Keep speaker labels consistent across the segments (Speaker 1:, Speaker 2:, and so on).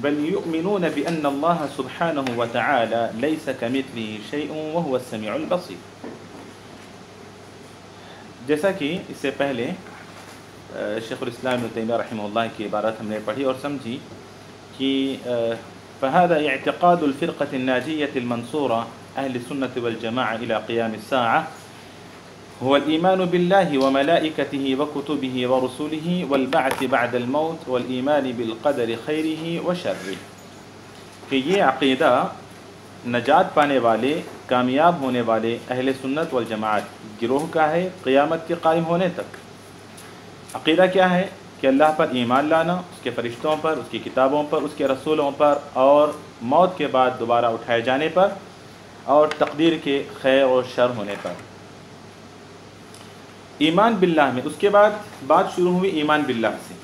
Speaker 1: بل یؤمنون بأن اللہ سبحانہ وتعالی لیس کمثلہ شیء وہو السمیع البصیر۔ جیسا کہ اس سے پہلے شیخ الاسلام ابن تیمیہ رحمہ اللہ کی عبارت ہم نے پڑھی اور سمجھی کہ فهذا اعتقاد الفرقة الناجية المنصورة أهل السنة والجماعة إلى قيام الساعة هو الإيمان بالله وملائكته وكتبه ورسله والبعث بعد الموت والإيمان بالقدر خيره وشره، کہ یہ عقیدہ نجات پانے والے کامیاب ہونے والے اہل سنت والجماعت گروہ کا ہے قیامت کے قائم ہونے تک۔ عقیدہ کیا ہے؟ کہ اللہ پر ایمان لانا، اس کے فرشتوں پر، اس کی کتابوں پر، اس کے رسولوں پر، اور موت کے بعد دوبارہ اٹھائے جانے پر، اور تقدیر کے خیر اور شر ہونے پر۔ ایمان باللہ میں اس کے بعد بات شروع ہوئی ایمان باللہ سے،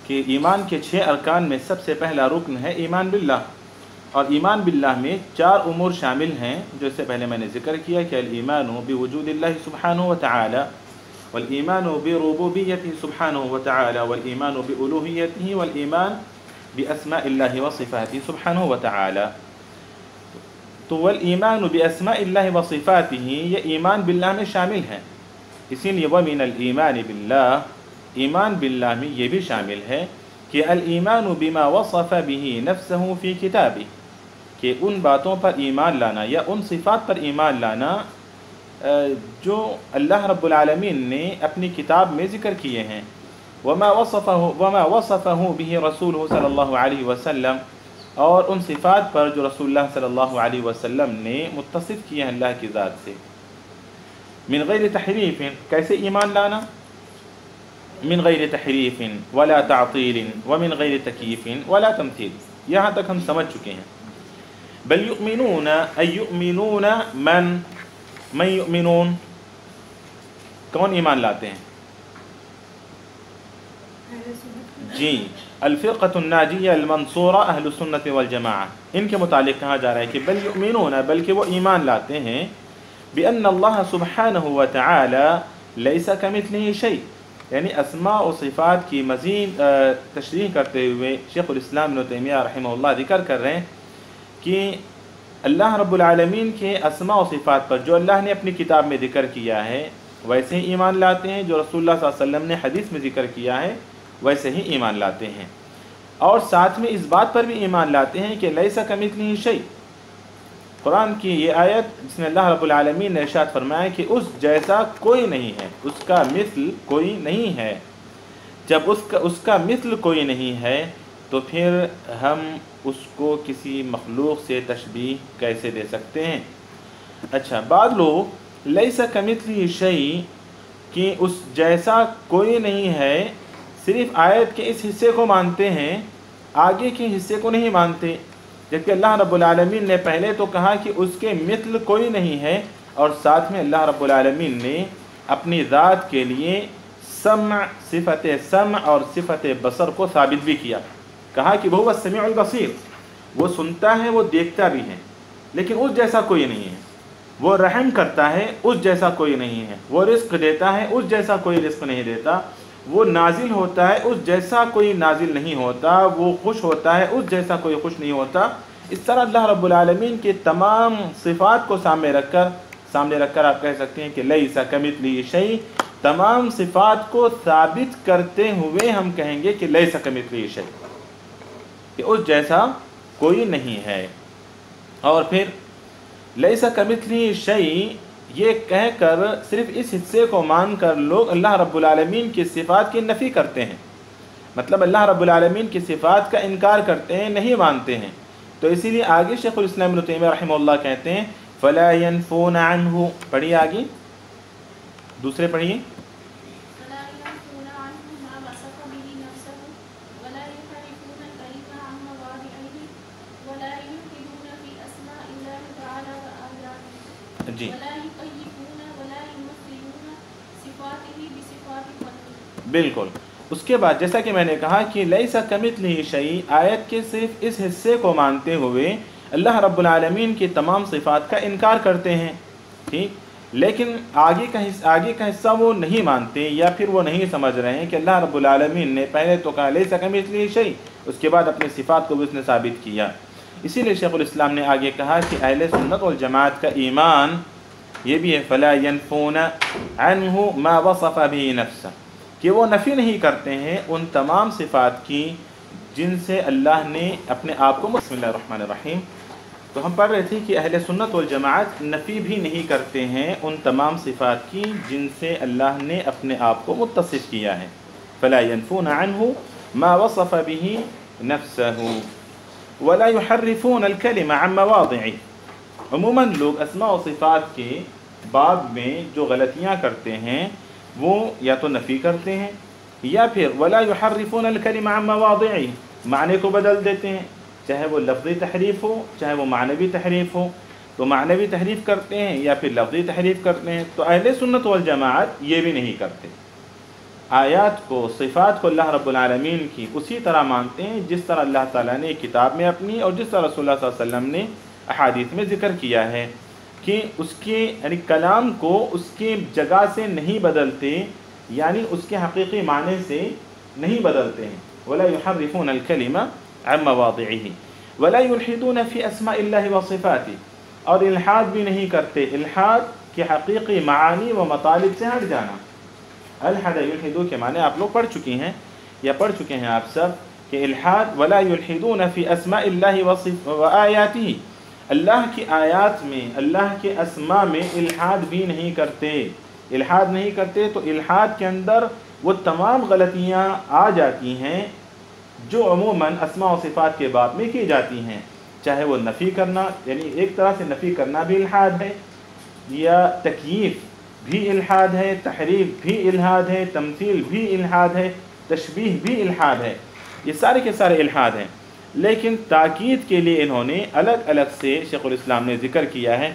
Speaker 1: کہ ایمان کے 6 ارکان میں سب سے پہلا رکن ہے ایمان باللہ، اور ایمان باللہ میں 4 امور شامل ہیں جو اس سے پہلے میں نے ذکر کیا کہ الایمان بوجود اللہ سبحانہ وتعالی، والایمان بربوبیتہ سبحانہ وتعالی، والایمان بألوہیتہ، والایمان باسماء اللہ وصفاتہ سبحانہ وتعالی۔ تو والایمان باسماء اللہ وصفاتہ یہ ایمان باللہ میں شامل ہے، اسی لیے ومن الایمان باللہ، ایمان باللہ میں یہ بھی شامل ہے کہ الایمان بما وصف به نفسہ فی کتابہ، کہ ان باتوں پر ایمان لانا یا ان صفات پر ایمان لانا جو اللہ رب العالمین نے اپنی کتاب میں ذکر کیے ہیں، وما وصفہ به رسولہ صلی اللہ علیہ وسلم، اور ان صفات پر جو رسول اللہ صلی اللہ علیہ وسلم نے متصف کیے ہیں اللہ کی ذات سے۔ من غیر تحریف، کیسے ایمان لانا؟ من غیر تحریف ولا تعطیل ومن غیر تکییف ولا تمثیل، یہاں تک ہم سمجھ چکے ہیں۔ بل یؤمنون ای یؤمنون من یؤمنون، کون ایمان لاتے ہیں؟ جی، الفرقۃ الناجیہ المنصورہ اہل السنت والجماعہ، ان کے متعلق کہا جا رہا ہے کہ بل یؤمنون، بلکہ وہ ایمان لاتے ہیں بأن اللہ سبحانہ وتعالی لیس کمثلہ شیء، یعنی اسماء و صفات کی مزید تشریح کرتے ہوئے شیخ الاسلام ابن تیمیہ رحمہ اللہ ذکر کر رہے ہیں کہ اللہ رب العالمین کے اسماء و صفات پر جو اللہ نے اپنی کتاب میں ذکر کیا ہے ویسے ہی ایمان لاتے ہیں، جو رسول اللہ صلی اللہ علیہ وسلم نے حدیث میں ذکر کیا ہے ویسے ہی ایمان لاتے ہیں، اور ساتھ میں اس بات پر بھی ایمان لاتے ہیں کہ لیس کمثلہ شیء، قرآن کی یہ آیت جس میں اللہ رب العالمین نے ارشاد فرمایا کہ اس جیسا کوئی نہیں ہے، اس کا مثل کوئی نہیں ہے۔ جب اس کا مثل کوئی نہیں ہے تو پھر ہم اس کو کسی مخلوق سے تشبیہ کیسے دے سکتے ہیں؟ اچھا، بعض لوگ لیس کمثلہ شیء کہ اس جیسا کوئی نہیں ہے صرف آیت کے اس حصے کو مانتے ہیں، آگے کے حصے کو نہیں مانتے، جبکہ اللہ رب العالمین نے پہلے تو کہا کہ اس کے مثل کوئی نہیں ہے، اور ساتھ میں اللہ رب العالمین نے اپنی ذات کے لیے سمع، صفت سمع اور صفت بصر کو ثابت بھی کیا، کہا کہ وہ السمیع البصیر، وہ سنتا ہے، وہ دیکھتا بھی ہے، لیکن اس جیسا کوئی نہیں ہے۔ وہ رحم کرتا ہے، اس جیسا کوئی نہیں ہے۔ وہ رزق دیتا ہے، اس جیسا کوئی رزق نہیں دیتا۔ وہ نازل ہوتا ہے، اس جیسا کوئی نازل نہیں ہوتا۔ وہ خوش ہوتا ہے، اس جیسا کوئی خوش نہیں ہوتا۔ اس طرح اللہ رب العالمین کے تمام صفات کو سامنے رکھ کر آپ کہہ سکتے ہیں کہ لیس کمثلہ شیء، تمام صفات کو ثابت کرتے ہوئے ہم کہیں گے کہ لیس کمثلہ شیء، کہ اس جیسا کوئی نہیں ہے۔ اور پھر لیس کمثلہ شیء یہ کہہ کر صرف اس حصے کو مان کر لوگ اللہ رب العالمین کی صفات کی نفی کرتے ہیں، مطلب اللہ رب العالمین کی صفات کا انکار کرتے ہیں، نہیں مانتے ہیں۔ تو اسی لیے آگے شیخ الاسلام ابن تیمیہ رحمہ اللہ کہتے ہیں فلا ينفون عنہ، پڑھیے آگے، دوسرے پڑھیے، جی بالکل۔ اس کے بعد جیسا کہ میں نے کہا کہ لیس کمثلہ شیء، آیت کے صرف اس حصے کو مانتے ہوئے اللہ رب العالمین کی تمام صفات کا انکار کرتے ہیں، ٹھیک۔ لیکن آگے کا حصہ وہ نہیں مانتے یا پھر وہ نہیں سمجھ رہے ہیں کہ اللہ رب العالمین نے پہلے تو کہا لیس کمثلہ شیء، اس کے بعد اپنی صفات کو بھی اس نے ثابت کیا۔ اسی لیے شیخ الاسلام نے آگے کہا کہ اہل سنت والجماعت کا ایمان یہ بھی ہے فلا ينفون عنہ ما وصف به نفسہ، کہ وہ نفی نہیں کرتے ہیں ان تمام صفات کی جن سے اللہ نے اپنے آپ کو، بسم اللہ الرحمن الرحیم۔ تو ہم پڑھ رہے تھے کہ اہل سنت والجماعت نفی بھی نہیں کرتے ہیں ان تمام صفات کی جن سے اللہ نے اپنے آپ کو متصف کیا ہے۔ فلا ينفون عنہ ما وصف به نفسه ولا يحرفون الكلمة عن مواضعه۔ عموماً لوگ اسماء و صفات کے باب میں جو غلطیاں کرتے ہیں وہ یا تو نفی کرتے ہیں یا پھر ولا يحرفون الكلمة عن مواضعه، معنی کو بدل دیتے ہیں، چاہے وہ لفظی تحریف ہو چاہے وہ معنوی تحریف ہو، تو معنوی تحریف کرتے ہیں یا پھر لفظی تحریف کرتے ہیں۔ تو اہل سنت والجماعت یہ بھی نہیں کرتے، آیات کو، صفات کو اللہ رب العالمین کی اسی طرح مانتے ہیں جس طرح اللہ تعالیٰ نے کتاب میں اپنی اور جس طرح رسول اللہ صلی اللہ علیہ وسلم نے احادیث میں ذکر کیا ہے، کہ اس کے یعنی کلام کو اس کی جگہ سے نہیں بدلتے، یعنی اس کے حقیقی معنی سے نہیں بدلتے ہیں۔ ولا يحرفون الكلمة عن مواضعه ولا يلحدون في اسماء الله وصفاته، اور الحاد بھی نہیں کرتے، الحاد کے حقیقی معانی و مطالب سے ہٹ جانا۔ الحد یلحدو کے معنی آپ لوگ پڑھ چکی ہیں یا پڑھ چکے ہیں آپ سب کہ الحاد ولا يلحدون في اسماء الله وآیاته، اللہ کی آیات میں، اللہ کے اسماء میں الحاد بھی نہیں کرتے، الحاد نہیں کرتے۔ تو الحاد کے اندر وہ تمام غلطیاں آ جاتی ہیں جو عموماً اسماء و صفات کے باب میں کی جاتی ہیں، چاہے وہ نفی کرنا، یعنی ایک طرح سے نفی کرنا بھی الحاد ہے، یا تکییف بھی الحاد ہے، تحریف بھی الحاد ہے، تمثیل بھی الحاد ہے، تشبیہ بھی الحاد ہے، یہ سارے کے سارے الحاد ہیں۔ لیکن تاکید کے لیے انہوں نے الگ الگ سے شیخ الاسلام نے ذکر کیا ہے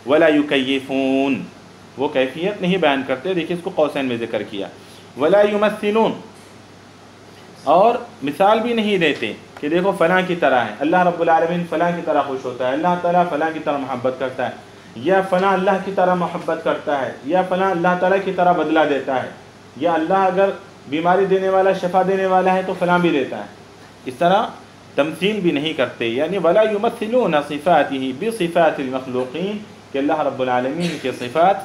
Speaker 1: ولا یکیفون، وہ کیفیت نہیں بیان کرتے، دیکھیں اس کو قوسین میں ذکر کیا، ولا یمثلون، اور مثال بھی نہیں دیتے کہ دیکھو فلاں کی طرح ہے، اللہ رب العالمین فلاں کی طرح خوش ہوتا ہے، اللہ تعالیٰ فلاں کی طرح محبت کرتا ہے، یا فلاں اللہ کی طرح محبت کرتا ہے، یا فلاں اللہ تعالیٰ کی طرح بدلہ دیتا ہے، یا اللہ اگر بیماری دینے والا، شفا دینے والا ہے تو فلاں بھی دیتا ہے۔ اس طرح تمثیل بھی نہیں کرتے، یعنی ولا یمثلون صفاته بصفات المخلوقین، کہ اللہ رب العالمین کے صفات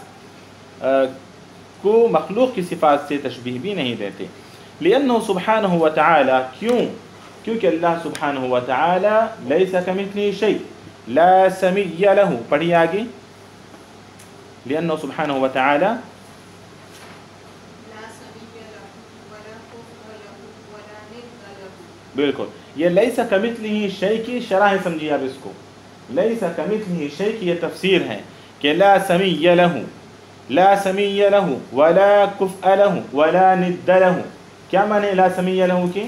Speaker 1: کو مخلوق کی صفات سے تشبیہ بھی نہیں دیتے۔ لأنه سبحانہ وتعالی، کیونکہ اللہ سبحانہ وتعالی لیس کمثلہ شیء لا سمی لہ، پڑھیے آگے، لأنه سبحانہ وتعالی بالکل، یہ لیس کمثلہ شیء کی شرح ہے، سمجھیے آپ اس کو، لیس کمثلہ شیء کی یہ تفسیر ہے کہ لا سمی لہ، لا سمی لہ ولا کفء لہ ولا ند لہ۔ کیا معنی لا سمی لہ کی؟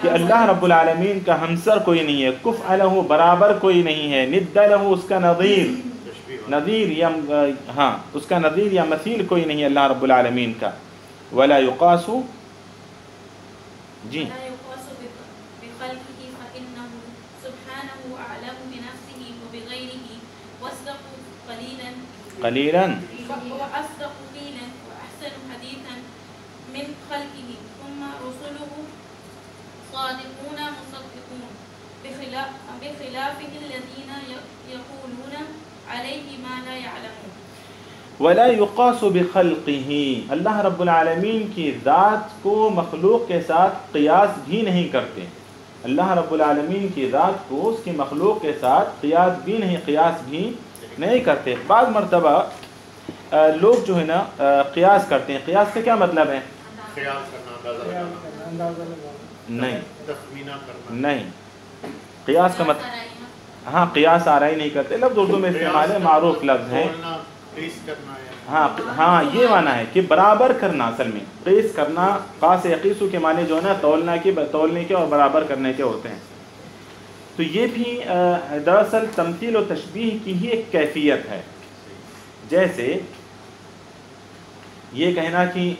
Speaker 1: کہ اللہ رب العالمین کا ہمسر کوئی نہیں ہے، کفء لہ برابر کوئی نہیں ہے، ند لہ اس کا نظیر یا ہاں اس کا نظیر یا مثیل کوئی نہیں ہے اللہ رب العالمین کا۔ ولا یقاس، جی قلیلا
Speaker 2: من خلقه ثم رسله صادقون مصدقون بخلافه الذين يقولون عليه ما لا يعلمون۔
Speaker 1: ولا يقاس بخلقه، اللہ رب العالمین کی ذات کو مخلوق کے ساتھ قیاس بھی نہیں کرتے، اللہ رب العالمین کی ذات کو اس کی مخلوق کے ساتھ قیاس بھی نہیں کرتے۔ بعض مرتبہ لوگ جو ہے نا قیاس کرتے ہیں، قیاس کا کیا مطلب ہے؟ نہیں، قیاس کا مطلب ہاں قیاس آرائی نہیں کرتے، لفظ اردو میں استعمال ہے، معروف لفظ ہے، ہاں یہ معنی ہے کہ برابر کرنا، اصل میں قیس کرنا، قاس یقیسو کے معنی جو ہے نا تولنے کے اور برابر کرنے کے ہوتے ہیں۔ تو یہ بھی دراصل تمثیل و تشبیہ کی ہی ایک کیفیت ہے، جیسے یہ کہنا کہ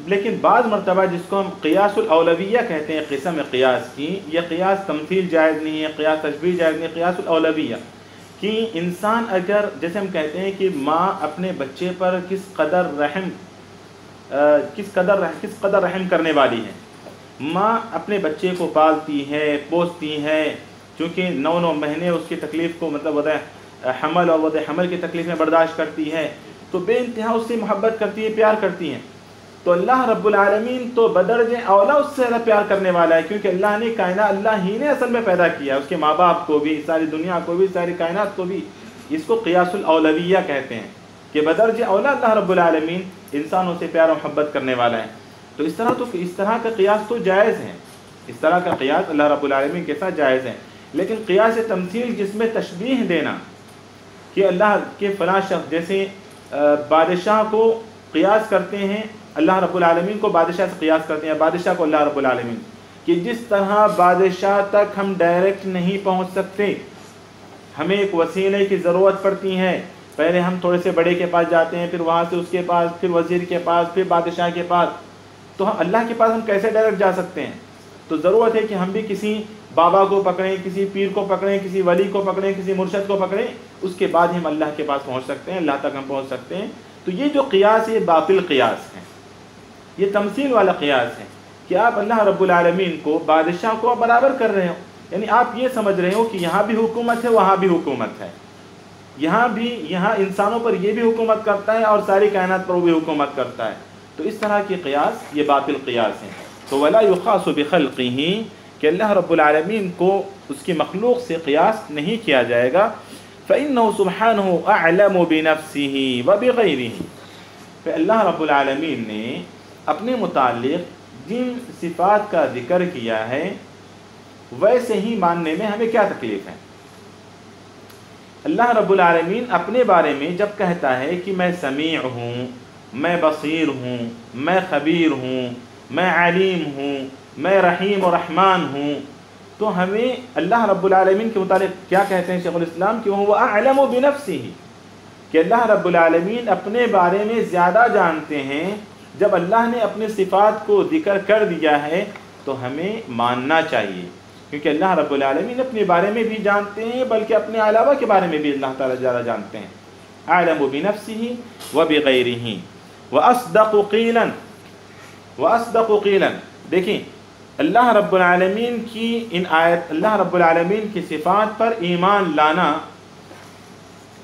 Speaker 1: لیکن بعض مرتبہ جس کو ہم قیاس الاولویہ کہتے ہیں، قسم قیاس کی، یہ قیاس تمثیل جائز نہیں ہے، قیاس تشبیہ جائز نہیں ہے، قیاس الاولویہ کہ انسان اگر جیسے ہم کہتے ہیں کہ ماں اپنے بچے پر کس قدر رحم کرنے والی ہے. ماں اپنے بچے کو پالتی ہے، پوستی ہے، چونکہ 9 مہینے اس کی تکلیف کو مطلب وضع حمل اور وضع حمل کی تکلیف میں برداشت کرتی ہے، تو بے انتہا اس سے محبت کرتی ہے، پیار کرتی ہے. تو اللہ رب العالمین تو بدرج اولا اس سے زیادہ پیار کرنے والا ہے، کیونکہ اللہ نے اللہ ہی نے اصل میں پیدا کیا، اس کے ماں باپ کو بھی، ساری دنیا کو بھی، ساری کائنات کو بھی. اس کو قیاس الاولویہ کہتے ہیں کہ بدرج اولا اللہ رب العالمین انسانوں سے پیار و محبت کرنے والا ہے. تو اس طرح کا قیاس تو جائز ہے، اس طرح کا قیاس اللہ رب العالمین کے ساتھ جائز ہے. لیکن قیاس تمثیل جس میں تشبیہ دینا کہ اللہ کے فلاں شخص، جیسے بادشاہ کو قیاس کرتے ہیں، اللہ رب العالمین کو بادشاہ سے قیاس کرتے ہیں، بادشاہ کو اللہ رب العالمین، کہ جس طرح بادشاہ تک ہم ڈائریکٹ نہیں پہنچ سکتے، ہمیں ایک وسیلے کی ضرورت پڑتی ہے. پہلے ہم تھوڑے سے بڑے کے پاس جاتے ہیں، پھر وہاں سے اس کے پاس، پھر وزیر کے پاس، پھر بادشاہ کے پاس. تو اللہ کے پاس ہم کیسے ڈائریکٹ جا سکتے ہیں؟ تو ضرورت ہے کہ ہم بھی کسی بابا کو پکڑیں، کسی پیر کو پکڑیں، کسی ولی کو پکڑیں، کسی مرشد کو پکڑیں، اس کے بعد ہم اللہ کے پاس پہنچ سکتے ہیں، اللہ تک ہم پہنچ سکتے ہیں. تو یہ جو قیاس، یہ باطل قیاس ہے، یہ تمثیل والا قیاس ہے کہ آپ اللہ رب العالمین کو، بادشاہ کو آپ برابر کر رہے ہو. یعنی آپ یہ سمجھ رہے ہو کہ یہاں بھی حکومت ہے، وہاں بھی حکومت ہے، یہاں انسانوں پر یہ بھی حکومت کرتا ہے اور ساری کائنات پر وہ بھی حکومت کرتا ہے. تو اس طرح کی قیاس یہ باطل قیاس ہے. تو ولا یخاص بخلقہ، کہ اللہ رب العالمین کو اس کی مخلوق سے قیاس نہیں کیا جائے گا. فإنه سبحانه أعلم بنفسه وبغيره، کہ اللہ رب العالمین نے اپنے متعلق جن صفات کا ذکر کیا ہے ویسے ہی ماننے میں ہمیں کیا تکلیف ہے؟ اللہ رب العالمین اپنے بارے میں جب کہتا ہے کہ میں سمیع ہوں، میں بصیر ہوں، میں خبیر ہوں، میں علیم ہوں، میں رحیم و رحمان ہوں، تو ہمیں اللہ رب العالمین کے متعلق کیا کہتے ہیں شیخ الاسلام کہ وہ اعلم بنفسہ، کہ اللہ رب العالمین اپنے بارے میں زیادہ جانتے ہیں. جب اللہ نے اپنی صفات کو ذکر کر دیا ہے تو ہمیں ماننا چاہیے، کیونکہ اللہ رب العالمین اپنے بارے میں بھی جانتے ہیں، بلکہ اپنے علاوہ کے بارے میں بھی اللہ تعالیٰ زیادہ جانتے ہیں. اعلم بنفسہ وبغیرہ واصدق قیلا، واصدق قیلا. دیکھیں اللہ رب العالمین کی اللہ رب العالمین کی صفات پر ایمان لانا،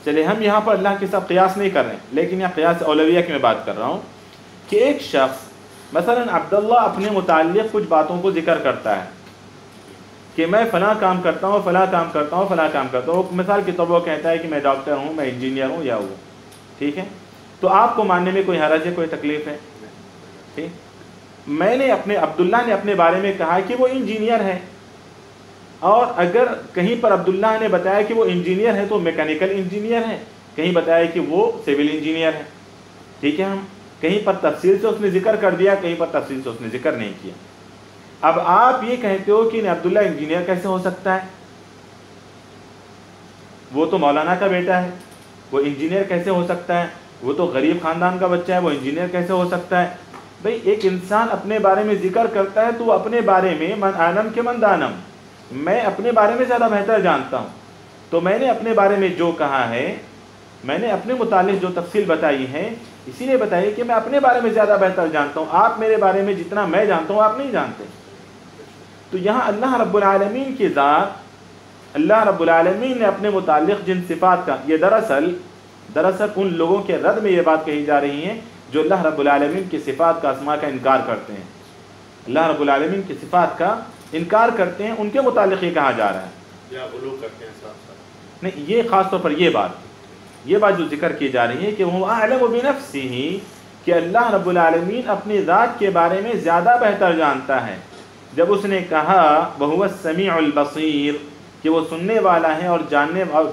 Speaker 1: چلے ہم یہاں پر اللہ کے ساتھ قیاس نہیں کر رہے ہیں، لیکن یہاں قیاس اولویہ کی میں بات کر رہا ہوں کہ ایک شخص مثلا عبداللہ اپنے متعلق کچھ باتوں کو ذکر کرتا ہے کہ میں فلاں کام کرتا ہوں، فلاں کام کرتا ہوں، فلاں کام کرتا ہوں. مثال کے طور پر وہ کہتا ہے کہ میں ڈاکٹر ہوں، میں انجینئر ہوں یا وہ، ٹھیک ہے. تو آپ کو ماننے میں کوئی حرج ہے، کوئی تکلیف ہے؟ ٹھیک. میں نے عبداللہ نے اپنے بارے میں کہا کہ وہ انجینئر ہے، اور اگر کہیں پر عبداللہ نے بتایا کہ وہ انجینئر ہے تو میکینیکل انجینئر ہے، کہیں بتایا کہ وہ سول انجینئر ہے، ٹھیک ہے. ہم کہیں پر تفصیل سے اس نے ذکر کر دیا، کہیں پر تفصیل سے اس نے ذکر نہیں کیا. اب آپ یہ کہتے ہو کہ عبداللہ انجینئر کیسے ہو سکتا ہے؟ وہ تو مولانا کا بیٹا ہے، وہ انجینئر کیسے ہو سکتا ہے؟ وہ تو غریب خاندان کا بچہ ہے، وہ انجینئر کیسے ہو سکتا ہے؟ بھئی ایک انسان اپنے بارے میں ذکر کرتا ہے تو وہ اپنے بارے میں من عالم کے من دانم، میں اپنے بارے میں زیادہ بہتر جانتا ہوں. تو میں نے اپنے بارے میں جو کہا ہے، میں نے اپنے متعلق جو تفصیل بتائی ہے، اسی لیے بتائی کہ میں اپنے بارے میں زیادہ بہتر جانتا ہوں. آپ میرے بارے میں جتنا میں جانتا ہوں آپ نہیں جانتے. تو یہاں اللہ رب العالمین کی ذات، اللہ رب العالمین نے اپنے متعلق جن صفات کا، یہ دراصل ان لوگوں کے رد میں یہ بات کہی جا رہی ہے جو اللہ رب العالمین کی صفات کا، اسماء کا انکار کرتے ہیں. اللہ رب العالمین کی صفات کا انکار کرتے ہیں، ان کے متعلق یہ کہا جا رہا ہے
Speaker 3: یا غلو کرتے ہیں ساتھ.
Speaker 1: نہیں، یہ خاص طور پر یہ بات جو ذکر کی جا رہی ہے کہ وہ اعلم بنفسہ، کہ اللہ رب العالمین اپنی ذات کے بارے میں زیادہ بہتر جانتا ہے. جب اس نے کہا وَهُوَ السَّمِيعُ الْبَصِيرُ، کہ وہ سننے والا ہے اور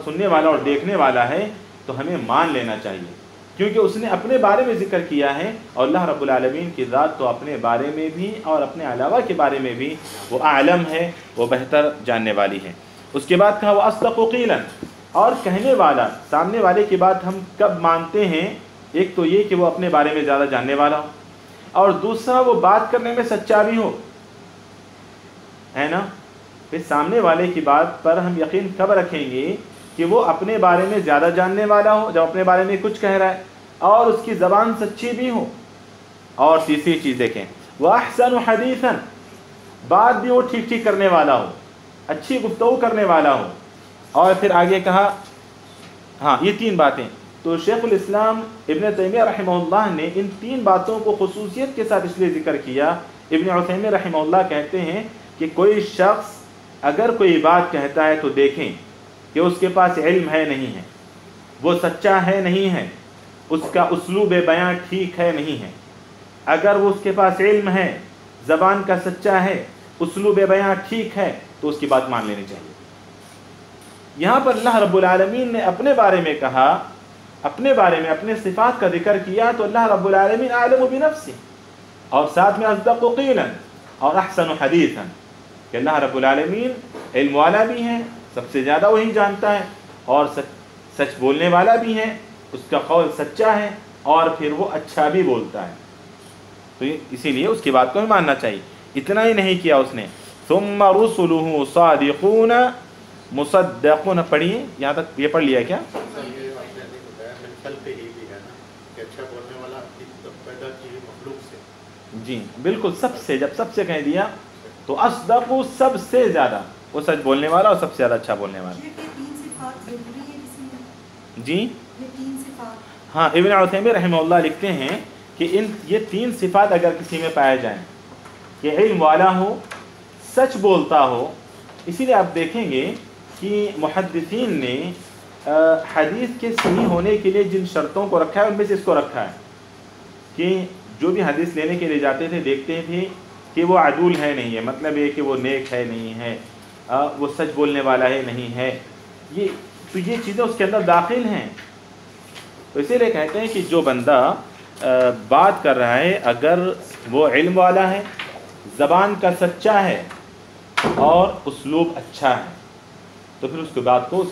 Speaker 1: سننے والا اور دیکھنے والا ہے، تو ہمیں مان لینا چاہیے، کیونکہ اس نے اپنے بارے میں ذکر کیا ہے. اور اللہ رب العالمین کی ذات تو اپنے بارے میں بھی اور اپنے علاوہ کے بارے میں بھی وہ عالم ہے، وہ بہتر جاننے والی ہے. اس کے بعد کہا وَأَصْدَقُ قِيلًا، اور کہنے والا، سامنے والے کی بات ہم کب مانتے ہیں؟ ایک تو یہ کہ وہ اپنے بارے میں زیادہ جاننے والا ہو، اور دوسرا وہ بات کرنے میں سچا بھی ہو، ہے نا. پھر سامنے والے کی بات پر ہم یقین کب رکھیں گے کہ وہ اپنے بارے میں زیادہ جاننے والا ہو جب اپنے بارے میں کچھ کہہ رہا ہے، اور اس کی زبان سچی بھی ہو، اور تیسری چیز دیکھیں وَأَحْسَنُ حَدِيثًا، بات بھی وہ ٹھیک ٹھیک کرنے والا ہو، اچھی گفتگو کرنے والا ہو۔ اور پھر آگے کہا ہاں یہ 3 باتیں، تو شیخ الاسلام ابن تیمیہ رحمہ اللہ نے ان 3 باتوں کو خصوصیت کے ساتھ اس لیے ذکر کیا۔ ابن عثیمین رحمہ اللہ کہتے ہیں کہ کوئی شخص اگر کوئی بات کہتا ہے تو دیکھیں کہ اس کے پاس علم ہے نہیں ہے، وہ سچا ہے نہیں ہے، اس کا اسلوب بیان ٹھیک ہے نہیں ہے۔ اگر وہ اس کے پاس علم ہے، زبان کا سچا ہے، اسلوب بیان ٹھیک ہے، تو اس کی بات مان لینی چاہیے۔ یہاں پر اللہ رب العالمین نے اپنے بارے میں کہا، اپنے بارے میں اپنے صفات کا ذکر کیا، تو اللہ رب العالمین عالم بنفسہ، اور ساتھ میں اصدق قیلا اور احسن حدیثا، کہ اللہ رب العالمین علم والا بھی ہے، سب سے زیادہ وہی جانتا ہے، اور سچ بولنے والا بھی ہے، اس کا قول سچا ہے، اور پھر وہ اچھا بھی بولتا ہے، تو اسی لیے اس کی بات کو بھی ماننا چاہیے۔ اتنا ہی نہیں کیا اس نے، ثم رسلہ صادقون مصدقون، پڑھیے یہاں تک، یہ پڑھ لیا کیا؟ جی بالکل، سب سے، جب سب سے کہہ دیا تو اصدق سب سے زیادہ، وہ سچ بولنے والا اور سب سے زیادہ اچھا بولنے والا۔ جی ہاں، ابن عثیمین رحمہ اللہ لکھتے ہیں کہ یہ 3 صفات اگر کسی میں پائے جائیں کہ علم والا ہو، سچ بولتا ہو۔ اسی لیے آپ دیکھیں گے کہ محدثین نے حدیث کے صحیح ہونے کے لیے جن شرطوں کو رکھا ہے ان میں سے اس کو رکھا ہے کہ جو بھی حدیث لینے کے لیے جاتے تھے دیکھتے تھے کہ وہ عدول ہے نہیں ہے، مطلب یہ کہ وہ نیک ہے نہیں ہے، وہ سچ بولنے والا ہے نہیں ہے، تو یہ چیزیں اس کے اندر داخل ہیں۔ تو اسی لیے کہتے ہیں کہ جو بندہ بات کر رہا ہے اگر وہ علم والا ہے، زبان کا سچا ہے اور اسلوب اچھا ہے، تو پھر اس کی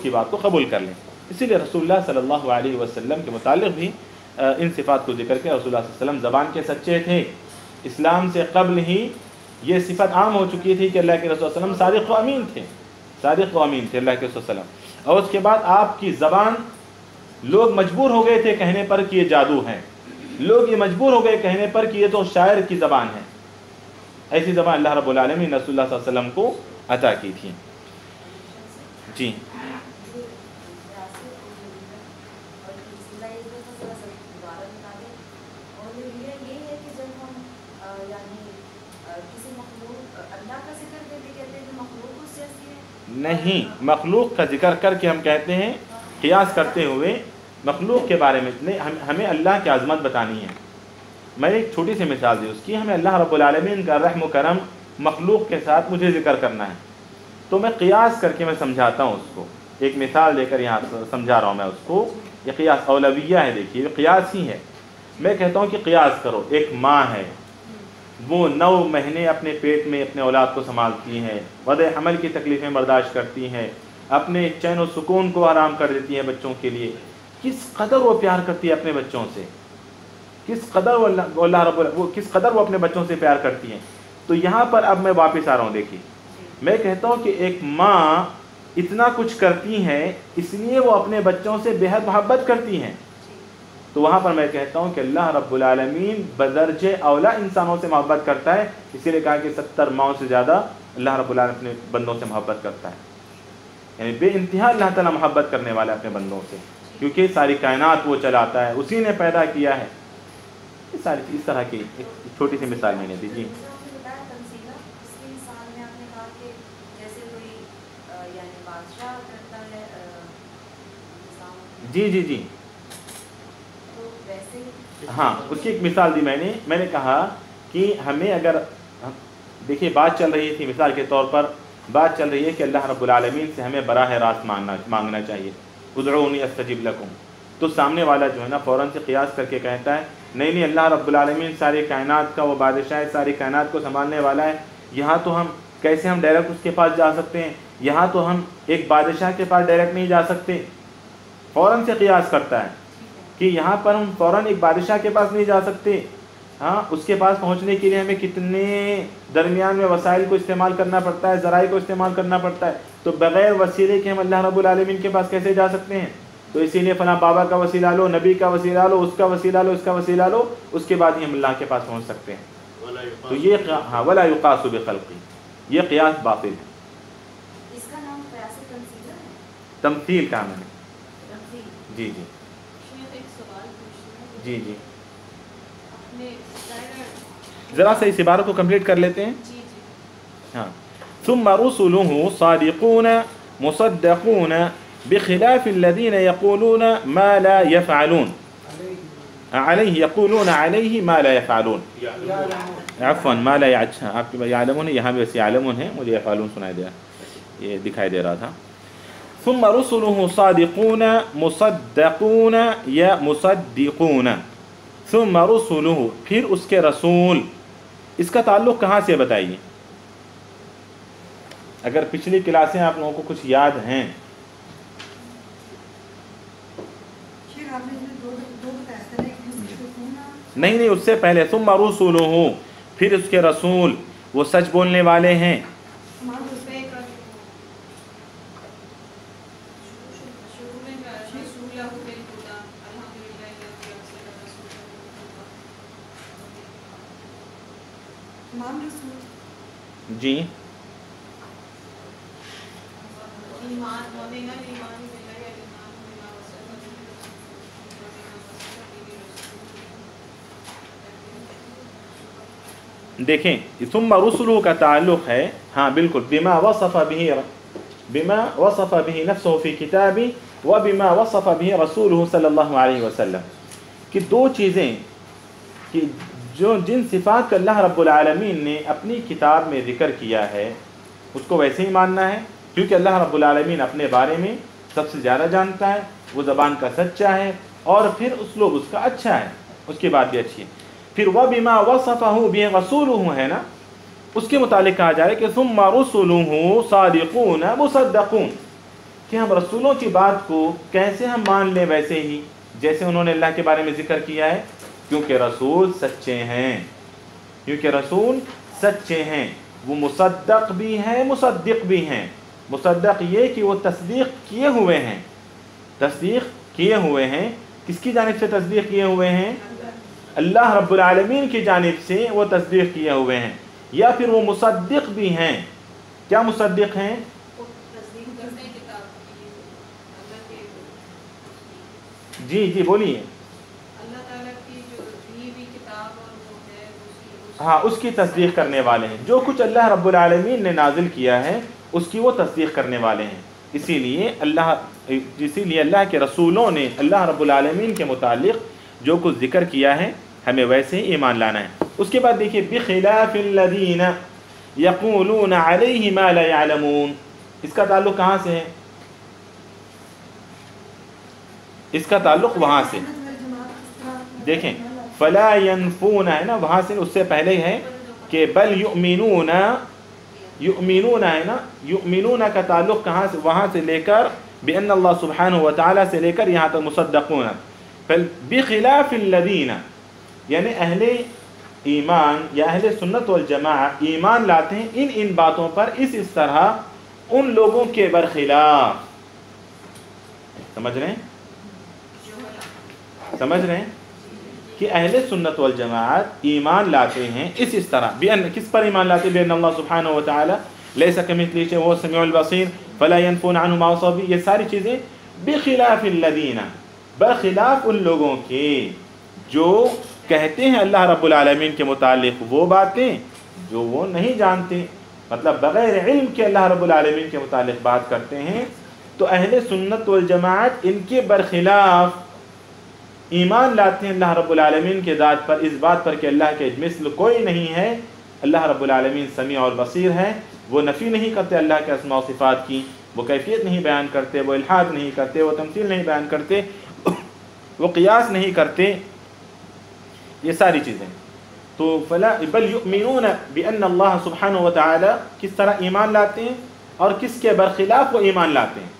Speaker 1: بات کو قبول کر لیں۔ اسی لیے رسول اللہ صلی اللہ علیہ وسلم کے متعلق بھی ان صفات کو ذکر کیا۔ رسول اللہ صلی اللہ علیہ وسلم زبان کے سچے تھے، اسلام سے قبل ہی یہ صفت عام ہو چکی تھی کہ اللہ کے رسول صلی اللہ علیہ وسلم صادق و امین تھے، صادق و امین تھے اللہ کے رسول صلی اللہ علیہ وسلم۔ اور اس کے بعد آپ کی زبان، لوگ مجبور ہو گئے تھے کہنے پر کہ یہ جادو ہے، لوگ یہ مجبور ہو گئے کہنے پر کہ یہ تو شاعر کی زبان ہے۔ ایسی زبان اللہ رب العالمین رسول اللہ صلی اللہ علیہ وسلم کو عطا کی تھی۔ جی نہیں، مخلوق کا ذکر کر کے ہم کہتے ہیں قیاس کرتے ہوئے مخلوق کے بارے میں ہمیں اللہ کی عظمت بتانی ہے۔ میں نے ایک چھوٹی سی مثال دی اس کی، ہمیں اللہ رب العالمین کا رحم و کرم مخلوق کے ساتھ مجھے ذکر کرنا ہے، تو میں قیاس کر کے میں سمجھاتا ہوں اس کو، ایک مثال دے کر یہاں سمجھا رہا ہوں میں اس کو۔ یہ قیاس اولویہ ہے، دیکھیے یہ قیاس ہی ہے۔ میں کہتا ہوں کہ قیاس کرو، ایک ماں ہے، وہ 9 مہینے اپنے پیٹ میں اپنے اولاد کو سنبھالتی ہیں، وضع حمل کی تکلیفیں برداشت کرتی ہیں، اپنے چین و سکون کو آرام کر دیتی ہیں بچوں کے لیے، کس قدر وہ پیار کرتی ہے اپنے بچوں سے، کس قدر وہ کس قدر وہ اپنے بچوں سے پیار کرتی ہیں۔ تو یہاں پر اب میں واپس آ رہا ہوں، دیکھیے میں کہتا ہوں کہ ایک ماں اتنا کچھ کرتی ہیں اس لیے وہ اپنے بچوں سے بے حد محبت کرتی ہیں، تو وہاں پر میں کہتا ہوں کہ اللہ رب العالمین بدرجہ اولا انسانوں سے محبت کرتا ہے، اسی لیے کہا کہ 70 ماؤں سے زیادہ اللہ رب العالمین اپنے بندوں سے محبت کرتا ہے، یعنی بے انتہا اللہ تعالیٰ محبت کرنے والا ہے اپنے بندوں سے، کیونکہ ساری کائنات وہ چلاتا ہے، اسی نے پیدا کیا ہے۔ یہ ساری اس طرح کی ایک چھوٹی سی مثال میں نے دی۔ جی جی جی جی ہاں، اس کی ایک مثال دی میں نے کہا کہ ہمیں اگر دیکھیے بات چل رہی تھی، مثال کے طور پر بات چل رہی ہے کہ اللہ رب العالمین سے ہمیں براہ راست مانگنا چاہیے، ادعونی استجب لکم، تو سامنے والا جو ہے نا فوراً سے قیاس کر کے کہتا ہے نہیں اللہ رب العالمین ساری کائنات کا وہ بادشاہ ہے، ساری کائنات کو سنبھالنے والا ہے، یہاں تو ہم کیسے ہم ڈائریکٹ اس کے پاس جا سکتے ہیں، یہاں تو ہم ایک بادشاہ کے پاس ڈائریکٹ نہیں جا سکتے۔ فوراً سے قیاس کرتا ہے کہ یہاں پر ہم فوراً ایک بادشاہ کے پاس نہیں جا سکتے، ہاں اس کے پاس پہنچنے کے لیے ہمیں کتنے درمیان میں وسائل کو استعمال کرنا پڑتا ہے، ذرائع کو استعمال کرنا پڑتا ہے، تو بغیر وسیلے کے ہم اللہ رب العالمین کے پاس کیسے جا سکتے ہیں؟ تو اسی لیے فلاں بابا کا وسیلہ لو، نبی کا وسیلہ لو، اس کا وسیلہ لو، اس کا وسیلہ لو، اس کے بعد ہی ہم اللہ کے پاس پہنچ سکتے ہیں۔ تو یہ ہاں ولا یقاس بخلقی، یہ قیاس باطل ہے۔
Speaker 4: اس کا نام قیاس تمثیل ہے؟
Speaker 1: تمثیل کا میں نے
Speaker 4: تمثیل۔
Speaker 1: جی جی
Speaker 2: شیخ ایک سوال پوچھنا ہے۔
Speaker 1: جی جی
Speaker 2: اپنے
Speaker 1: ذرا سے اس عبارت کو کمپلیٹ کر لیتے ہیں۔
Speaker 2: جی جی
Speaker 1: ہاں ثم رسله صادقون مصدقون بخلاف الذين يقولون ما لا يفعلون عليه يقولون عليه ما لا يفعلون عفوا ما لا آپ يعلمون، یہاں بھی ویسے يعلمون ہے، مجھے يفعلون سنائی دیا، یہ دکھائی دے رہا تھا۔ ثم رسله صادقون مصدقون یا مصدقون، ثم رسله پھر اس کے رسول، اس کا تعلق کہاں سے بتائیے؟ اگر پچھلی کلاسیں آپ لوگوں کو کچھ یاد ہیں۔ نہیں نہیں، اس سے پہلے ثم رسولہ، پھر اس کے رسول، وہ سچ بولنے والے ہیں۔ جی دیکھیں ثم رسلہ کا تعلق ہے، ہاں بالکل، بما وصف به نفسه فی کتابی وبما وصف به رسولہ صلی اللہ علیہ وسلم، کہ دو چیزیں کہ جن صفات کا اللہ رب العالمین نے اپنی کتاب میں ذکر کیا ہے اس کو ویسے ہی ماننا ہے، کیونکہ اللہ رب العالمین اپنے بارے میں سب سے زیادہ جانتا ہے، وہ زبان کا سچا ہے، اور پھر اسلوب اس کا اچھا ہے، اس کی بات بھی اچھی ہے۔ پھر وَبِمَا وَصَفَهُ بِهِ رَسُولُهُ ہے نا، اس کے متعلق کہا جائے کہ ثُمَّ رُسُلُهُ صَادِقُونَ مُصَدَّقُونَ، کہ ہم رسولوں کی بات کو کیسے ہم مان لیں ویسے ہی جیسے انہوں نے اللہ کے بارے میں ذکر کیا ہے، کیونکہ رسول سچے ہیں، کیونکہ رسول سچے ہیں، وہ مصدق بھی ہیں مصدق بھی ہیں۔ مصدق یہ کہ وہ تصدیق کیے ہوئے ہیں، تصدیق کیے ہوئے ہیں، کس کی جانب سے تصدیق کیے ہوئے ہیں؟ اللہ رب العالمین کی جانب سے وہ تصدیق کیے ہوئے ہیں، یا پھر وہ مصدق بھی ہیں۔ کیا مصدق ہیں؟ جی جی بولیے۔ ہاں اس کی تصدیق کرنے والے ہیں، جو کچھ اللہ رب العالمین نے نازل کیا ہے اس کی وہ تصدیق کرنے والے ہیں۔ اسی لیے اللہ کے رسولوں نے اللہ رب العالمین کے متعلق جو کچھ ذکر کیا ہے ہمیں ویسے ہی ایمان لانا ہے۔ اس کے بعد دیکھیے بخلاف الذین یقولون علیہ ما لا یعلمون، اس کا تعلق کہاں سے ہے؟ اس کا تعلق وہاں سے دیکھیں، فلا ينفون ہے نا، وہاں سے اس سے پہلے ہے کہ بل یؤمنون، یؤمنون ہے نا، یؤمنون کا تعلق کہاں سے؟ وہاں سے لے کر بأن اللہ سبحانہ وتعالی سے لے کر یہاں تک مصدقون، بخلاف الذین یعنی اہل ایمان یا اہل سنت والجماعہ ایمان لاتے ہیں ان باتوں پر اس طرح ان لوگوں کے برخلاف۔ سمجھ رہے ہیں؟ سمجھ رہے ہیں کہ اہل سنت والجماعت ایمان لاتے ہیں اس طرح، کس پر ایمان لاتے ہیں؟ بأن اللہ سبحانہ وتعالی لیس کمثلہ شیء وهو السمیع البصیر فلا ينفون عنه ما وصف به، یہ ساری چیزیں بخلاف الذین، برخلاف ان لوگوں کے جو کہتے ہیں اللہ رب العالمین کے متعلق وہ باتیں جو وہ نہیں جانتے، مطلب بغیر علم کے اللہ رب العالمین کے متعلق بات کرتے ہیں۔ تو اہل سنت والجماعت ان کے برخلاف ایمان لاتے ہیں اللہ رب العالمین کے ذات پر، اس بات پر کہ اللہ کے مثل کوئی نہیں ہے، اللہ رب العالمین سمیع اور بصیر ہے، وہ نفی نہیں کرتے اللہ کے اسماء و صفات کی، وہ کیفیت نہیں بیان کرتے، وہ الحاد نہیں کرتے، وہ تمثیل نہیں بیان کرتے، وہ قیاس نہیں کرتے، یہ ساری چیزیں۔ تو بل یؤمنون بأن اللہ سبحانہ وتعالی کس طرح ایمان لاتے ہیں اور کس کے برخلاف وہ ایمان لاتے ہیں،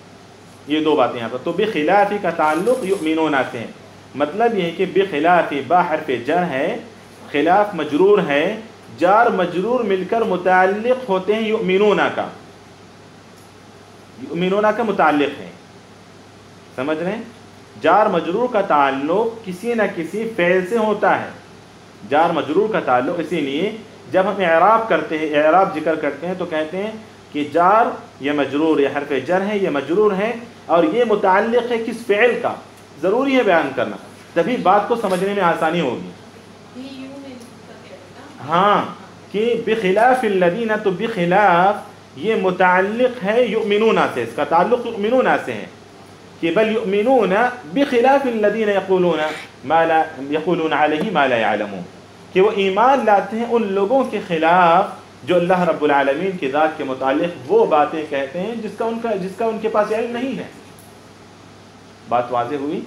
Speaker 1: یہ دو باتیں یہاں پر۔ تو بخلافی کا تعلق یؤمنون آتے ہیں، مطلب یہ ہے کہ بخلاف با حرف جر ہے، خلاف مجرور ہے، جار مجرور مل کر متعلق ہوتے ہیں یؤمنون کا، یؤمنون کا متعلق ہے، سمجھ رہے ہیں؟ جار مجرور کا تعلق کسی نہ کسی فعل سے ہوتا ہے، جار مجرور کا تعلق، اسی لیے جب ہم اعراب کرتے ہیں، اعراب ذکر کرتے ہیں تو کہتے ہیں کہ جار یہ مجرور، یہ حرف جر ہے، یہ مجرور ہے اور یہ متعلق ہے کس فعل کا، ضروری ہے بیان کرنا، تبھی بات کو سمجھنے میں آسانی ہوگی۔ ہاں کہ بخلاف الذین، تو بخلاف یہ متعلق ہے یؤمنون سے، اس کا تعلق یؤمنون سے ہے کہ بل یؤمنون بخلاف الذین یقولون ما لا یقولون علیہ ما لا یعلمون، کہ وہ ایمان لاتے ہیں ان لوگوں کے خلاف جو اللہ رب العالمین کی ذات کے متعلق وہ باتیں کہتے ہیں جس کا ان کے پاس علم نہیں ہے۔ بات واضح ہوئی؟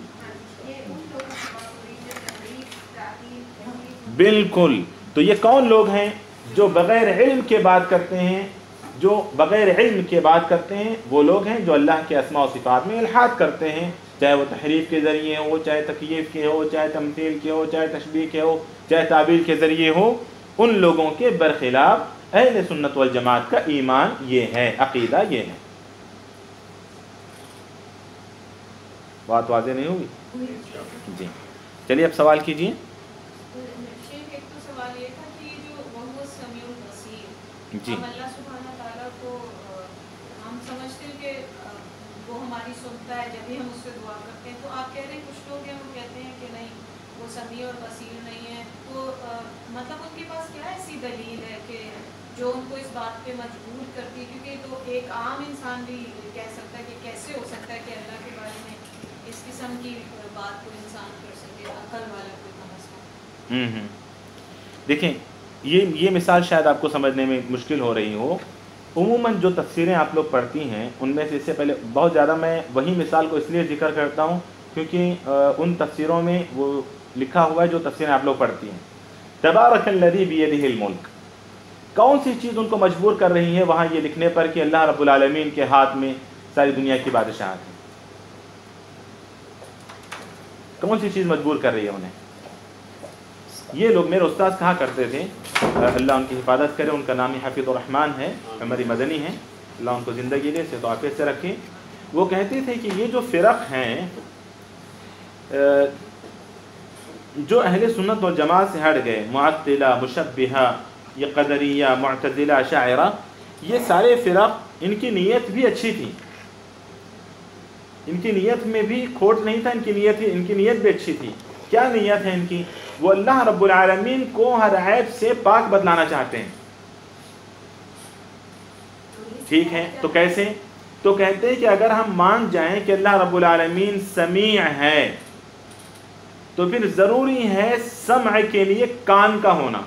Speaker 1: بالکل۔ تو یہ کون لوگ ہیں جو بغیر علم کے بات کرتے ہیں؟ جو بغیر علم کے بات کرتے ہیں وہ لوگ ہیں جو اللہ کے اسماء و صفات میں الحاد کرتے ہیں، چاہے وہ تحریف کے ذریعے ہو، چاہے تکییف کے ہو، چاہے تمثیل کے ہو، چاہے تشبیہ کے ہو، چاہے تعبیر کے ذریعے ہو۔ ان لوگوں کے برخلاف اہل سنت والجماعت کا ایمان یہ ہے، عقیدہ یہ ہے۔ بات واضح نہیں ہوگی؟ جی چلیے اب سوال کیجیے۔
Speaker 2: ایک تو سوال یہ تھا کہ جو وہ سمیع البصیر،
Speaker 1: جی
Speaker 2: ہم اللہ سبحانہ تعالیٰ کو ہم سمجھتے ہیں کہ وہ ہماری سنتا ہے جب بھی ہم اس سے دعا کرتے ہیں، تو آپ کہہ رہے ہیں کچھ لوگ ہیں وہ کہتے ہیں کہ نہیں وہ سمیع اور بصیر نہیں ہے، تو مطلب ان کے پاس کیا ایسی دلیل ہے کہ جو ان کو اس بات پہ مجبور کرتی ہے؟ کیونکہ تو ایک عام انسان بھی کہہ سکتا ہے کہ کیسے ہو سکتا ہے کہ اللہ کے بارے میں اس قسم کی بات کو انسان کر سکے، عقل والا کوئی کم از کم۔
Speaker 1: دیکھیں یہ مثال شاید آپ کو سمجھنے میں مشکل ہو رہی ہو۔ عموماً جو تفسیریں آپ لوگ پڑھتی ہیں ان میں سے اس سے پہلے بہت زیادہ میں وہی مثال کو اس لیے ذکر کرتا ہوں کیونکہ ان تفسیروں میں وہ لکھا ہوا ہے جو تفسیریں آپ لوگ پڑھتی ہیں۔ تبارک الذی بیدہ الملک، کون سی چیز ان کو مجبور کر رہی ہے وہاں یہ لکھنے پر کہ اللہ رب العالمین کے ہاتھ میں ساری دنیا کی بادشاہت ہے؟ کون سی چیز مجبور کر رہی ہے انہیں؟ یہ لوگ، میرے استاد کہا کرتے تھے، اللہ ان کی حفاظت کرے، ان کا نام حفیظ الرحمن ہے، عمری مدنی ہے، اللہ ان کو زندگی دے، صحت و عافیت سے رکھے۔ وہ کہتے تھے کہ یہ جو فرق ہیں جو اہل سنت والجماعت سے ہٹ گئے، معطلہ، مشبہہ، یہ قدریہ، معتزلہ، اشاعرہ، یہ سارے فرق ان کی نیت بھی اچھی تھی، ان کی نیت میں بھی کھوٹ نہیں تھا، ان کی نیت بھی اچھی تھی۔ کیا نیت ہے ان کی؟ وہ اللہ رب العالمین کو ہر عیب سے پاک بدلانا چاہتے ہیں۔ ٹھیک ہے، تو کیسے؟ تو کہتے ہیں کہ اگر ہم مان جائیں کہ اللہ رب العالمین سمیع ہے تو پھر ضروری ہے سمع کے لیے کان کا ہونا۔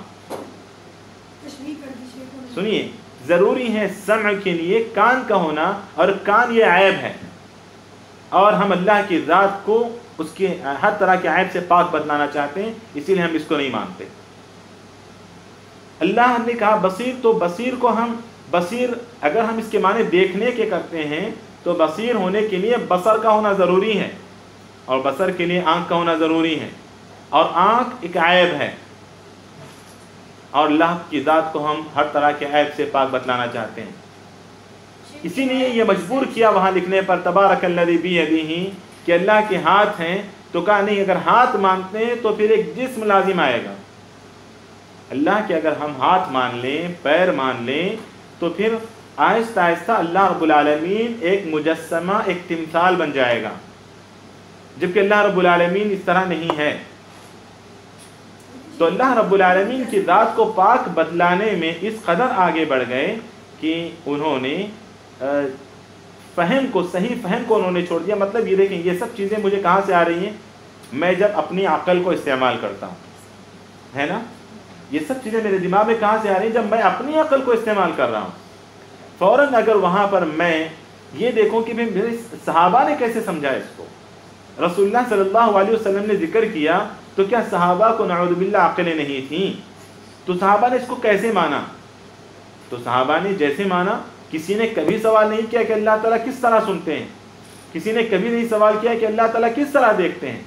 Speaker 1: سنیے، ضروری ہے سمع کے لیے کان کا ہونا، اور کان یہ عیب ہے، اور ہم اللہ کی ذات کو اس کے ہر طرح کے عیب سے پاک بدلانا چاہتے ہیں، اسی لیے ہم اس کو نہیں مانتے۔ اللہ نے کہا بصیر، تو بصیر کو ہم بصیر اگر ہم اس کے معنی دیکھنے کے کرتے ہیں تو بصیر ہونے کے لیے بصر کا ہونا ضروری ہے، اور بصر کے لیے آنکھ کا ہونا ضروری ہے، اور آنکھ ایک عیب ہے، اور اللہ کی ذات کو ہم ہر طرح کے عیب سے پاک بتلانا چاہتے ہیں۔ اسی لیے یہ مجبور کیا وہاں لکھنے پر تبارک الذی بیدہ کہ اللہ کے ہاتھ ہیں، تو کہا نہیں، اگر ہاتھ مانتے ہیں تو پھر ایک جسم لازم آئے گا۔ اللہ کے اگر ہم ہاتھ مان لیں، پیر مان لیں، تو پھر آہستہ آہستہ اللہ رب العالمین ایک مجسمہ، ایک تمثال بن جائے گا، جبکہ اللہ رب العالمین اس طرح نہیں ہے۔ تو اللہ رب العالمین کی ذات کو پاک بدلانے میں اس قدر آگے بڑھ گئے کہ انہوں نے فہم کو، صحیح فہم کو انہوں نے چھوڑ دیا۔ مطلب یہ دیکھیں، یہ سب چیزیں مجھے کہاں سے آ رہی ہیں؟ میں جب اپنی عقل کو استعمال کرتا ہوں، ہے نا، یہ سب چیزیں میرے دماغ میں کہاں سے آ رہی ہیں؟ جب میں اپنی عقل کو استعمال کر رہا ہوں۔ فوراً اگر وہاں پر میں یہ دیکھوں کہ میرے صحابہ نے کیسے سمجھا اس کو، رسول اللہ صلی اللہ علیہ وسلم نے ذکر کیا، تو کیا صحابہ کو نعوذ باللہ عقلیں نہیں تھیں؟ تو صحابہ نے اس کو کیسے مانا؟ تو صحابہ نے جیسے مانا، کسی نے کبھی سوال نہیں کیا کہ اللہ تعالیٰ کس طرح سنتے ہیں، کسی نے کبھی نہیں سوال کیا کہ اللہ تعالیٰ کس طرح دیکھتے ہیں،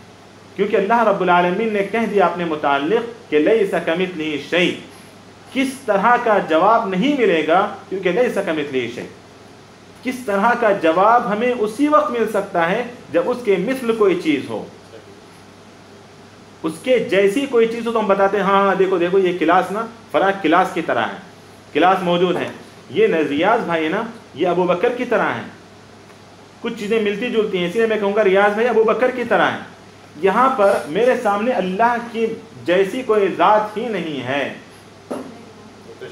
Speaker 1: کیونکہ اللہ رب العالمین نے کہہ دیا اپنے متعلق کہ لیس کمثلہ شیء، کس طرح کا جواب نہیں ملے گا، کیونکہ لیس کمثلہ شیء، کس طرح کا جواب ہمیں اسی وقت مل سکتا ہے جب اس کے مثل کوئی چیز ہو، اس کے جیسی کوئی چیز ہو تو ہم بتاتے ہیں ہاں دیکھو دیکھو یہ کلاس نا فلاں کلاس کی طرح ہے، کلاس موجود ہے، یہ ریاض بھائی ہے نا یہ ابو بکر کی طرح ہیں، کچھ چیزیں ملتی جلتی ہیں، اس لیے میں کہوں گا ریاض بھائی ابو بکر کی طرح ہیں۔ یہاں پر میرے سامنے اللہ کی جیسی کوئی ذات ہی نہیں ہے،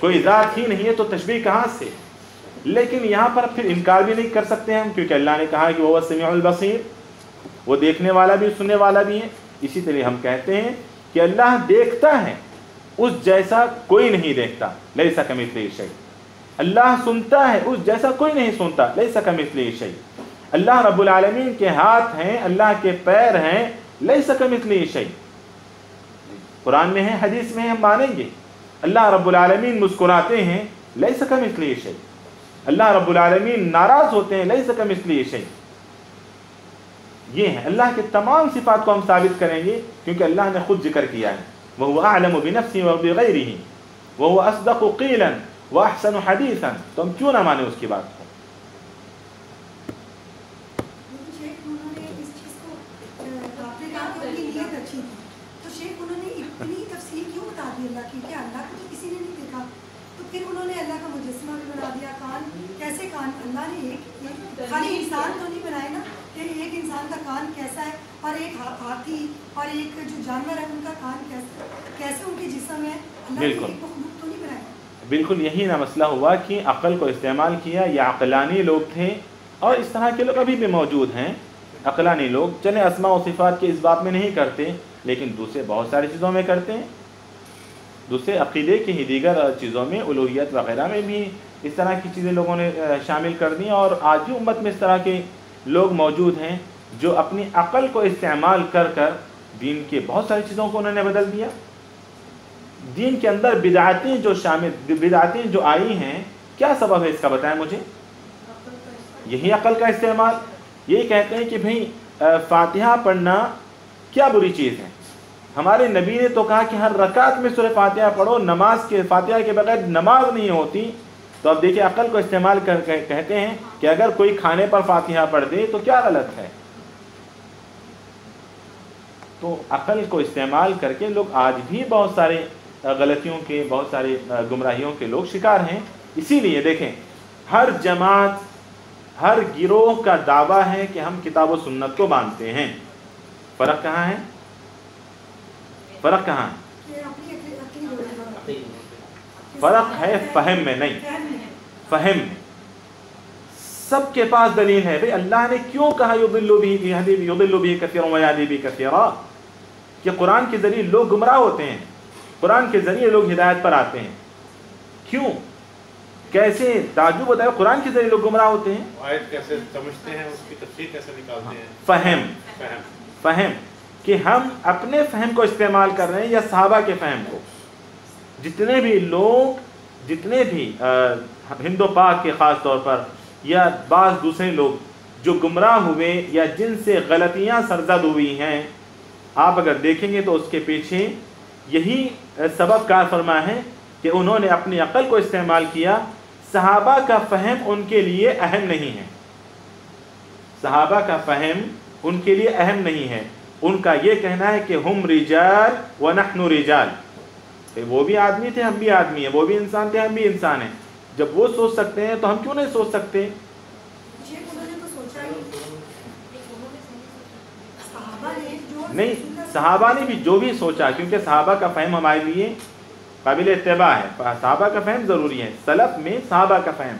Speaker 1: کوئی ذات ہی نہیں ہے، تو تشبیہ کہاں سے؟ لیکن یہاں پر پھر انکار بھی نہیں کر سکتے ہم، کیونکہ اللہ نے کہا کہ وہ السمیع البصیر، وہ دیکھنے والا بھی سننے والا بھی ہے۔ اسی طرح ہم کہتے ہیں کہ اللہ دیکھتا ہے، اس جیسا کوئی نہیں دیکھتا، لیس کمثلہ شیء۔ اللہ سنتا ہے، اس جیسا کوئی نہیں سنتا، لیس کمثلہ شیء۔ اللہ رب العالمین کے ہاتھ ہیں، اللہ کے پیر ہیں، لیس کمثلہ شیء۔ قرآن میں ہے، حدیث میں ہے، ہم مانیں گے۔ اللہ رب العالمین مسکراتے ہیں، لیس کمثلہ شیء۔ اللہ رب العالمین ناراض ہوتے ہیں، لیس کمثلہ شیء۔ یہ ہے اللہ کے تمام صفات کو ہم ثابت کریں گے، کیونکہ اللہ نے خود ذکر کیا ہے، وَهُوَ أَعْلَمُ بِنَفْسِهِ وَبِغَيْرِهِ وَهُوَ أَصْدَقُ قِيلًا وَأَحْسَنُ حَدِيثًا۔ تو ہم کیوں نہ مانیں اس کی بات کو؟
Speaker 5: شیخ انہوں نے اس چیز کو آپ نے کہا کہ ان کی نیت اچھی تھی، تو شیخ انہوں نے اتنی تفصیل کیوں بتا دی اللہ کی کہ اللہ کو تو کسی نے نہیں دیکھا، تو پھر انہوں نے اللہ کا مجسمہ بھی بنا دیا۔ کان کیسے کان؟ اللہ نے ایک خالی انسان تو نہیں بنائے نا کہ ایک انسان کا کان کیسا ہے اور ایک ہاتھی اور ایک جو جانور ہے ان کا کان کیسے ان کے جسم ہے، اللہ نے ایک کو مخلوق تو نہیں بنایا۔
Speaker 1: بالکل یہی نہ مسئلہ ہوا کہ عقل کو استعمال کیا، یہ عقلانی لوگ تھے، اور اس طرح کے لوگ ابھی بھی موجود ہیں، عقلانی لوگ۔ چلیں اسماء و صفات کے اس بات میں نہیں کرتے، لیکن دوسرے بہت ساری چیزوں میں کرتے ہیں، دوسرے عقیدے کی ہی دیگر چیزوں میں، الوہیت وغیرہ میں بھی اس طرح کی چیزیں لوگوں نے شامل کر دیں، اور آج بھی امت میں اس طرح کے لوگ موجود ہیں جو اپنی عقل کو استعمال کر کر دین کے بہت ساری چیزوں کو انہوں نے بدل دیا۔ دین کے اندر بدعتیں جو آئی ہیں، کیا سبب ہے اس کا بتائیں مجھے؟ یہی عقل کا استعمال۔ یہی کہتے ہیں کہ بھئی فاتحہ پڑھنا کیا بری چیز ہے؟ ہمارے نبی نے تو کہا کہ ہر رکعت میں سورہ فاتحہ پڑھو، نماز کے فاتحہ کے بغیر نماز نہیں ہوتی۔ تو اب دیکھیں عقل کو استعمال کر کے کہتے ہیں کہ اگر کوئی کھانے پر فاتحہ پڑھ دے تو کیا غلط ہے؟ تو عقل کو استعمال کر کے لوگ آج بھی بہت سارے غلطیوں کے، بہت سارے گمراہیوں کے لوگ شکار ہیں۔ اسی لیے دیکھیں ہر جماعت، ہر گروہ کا دعویٰ ہے کہ ہم کتاب و سنت کو مانتے ہیں۔ فرق کہاں ہے؟ فرق کہاں ہے؟ فرق ہے فہم میں، نہیں فہم میں۔ سب کے پاس دلیل ہے، بھئی اللہ نے کیوں کہا یضل به کثیرا ویہدی به کثیرا، کہ قرآن کے ذریعے لوگ گمراہ ہوتے ہیں، قرآن کے ذریعے لوگ ہدایت پر آتے ہیں۔ کیوں؟ کیسے؟ تعجب ہوتا ہے، قرآن کے ذریعے لوگ گمراہ ہوتے ہیں۔
Speaker 3: آیت کیسے سمجھتے ہیں، اس کی تفسیر کیسے نکالتے ہیں؟
Speaker 1: فہم کہ ہم اپنے فہم کو استعمال کر رہے ہیں یا صحابہ کے فہم کو۔ جتنے بھی لوگ، جتنے بھی ہند و پاک کے خاص طور پر، یا بعض دوسرے لوگ جو گمراہ ہوئے یا جن سے غلطیاں سرزد ہوئی ہیں، آپ اگر دیکھیں گے تو اس کے پیچھے یہی سبب کار فرما ہے کہ انہوں نے اپنی عقل کو استعمال کیا۔ صحابہ کا فہم ان کے لیے اہم نہیں ہے، صحابہ کا فہم ان کے لیے اہم نہیں ہے۔ ان کا یہ کہنا ہے کہ ہم رجال ونحن رجال، وہ بھی آدمی تھے، ہم بھی آدمی ہیں، وہ بھی انسان تھے، ہم بھی انسان ہیں۔ جب وہ سوچ سکتے ہیں تو ہم کیوں نہیں سوچ سکتے؟ نہیں، صحابہ نے بھی جو بھی سوچا، کیونکہ صحابہ کا فہم ہمارے لیے قابل اتباع ہے، صحابہ کا فہم ضروری ہے، سلف میں صحابہ کا فہم۔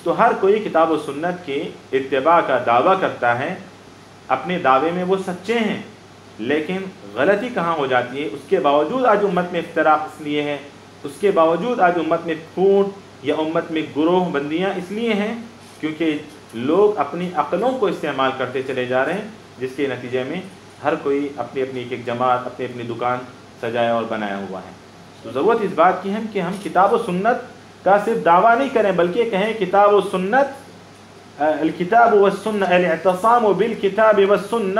Speaker 1: تو ہر کوئی کتاب و سنت کے اتباع کا دعویٰ کرتا ہے، اپنے دعوے میں وہ سچے ہیں، لیکن غلطی کہاں ہو جاتی ہے؟ اس کے باوجود آج امت میں افتراق اس لیے ہے، اس کے باوجود آج امت میں پھوٹ یا امت میں گروہ بندیاں اس لیے ہیں کیونکہ لوگ اپنی عقلوں کو استعمال کرتے چلے جا رہے ہیں، جس کے نتیجے میں ہر کوئی اپنی اپنی ایک جماعت، اپنی اپنی دکان سجایا اور بنایا ہوا ہے۔ تو ضرورت اس بات کی ہے کہ ہم کتاب و سنت کا صرف دعویٰ نہیں کریں، بلکہ کہیں کتاب و سنت، الکتاب والسنہ، الاعتصام بالکتاب والسنہ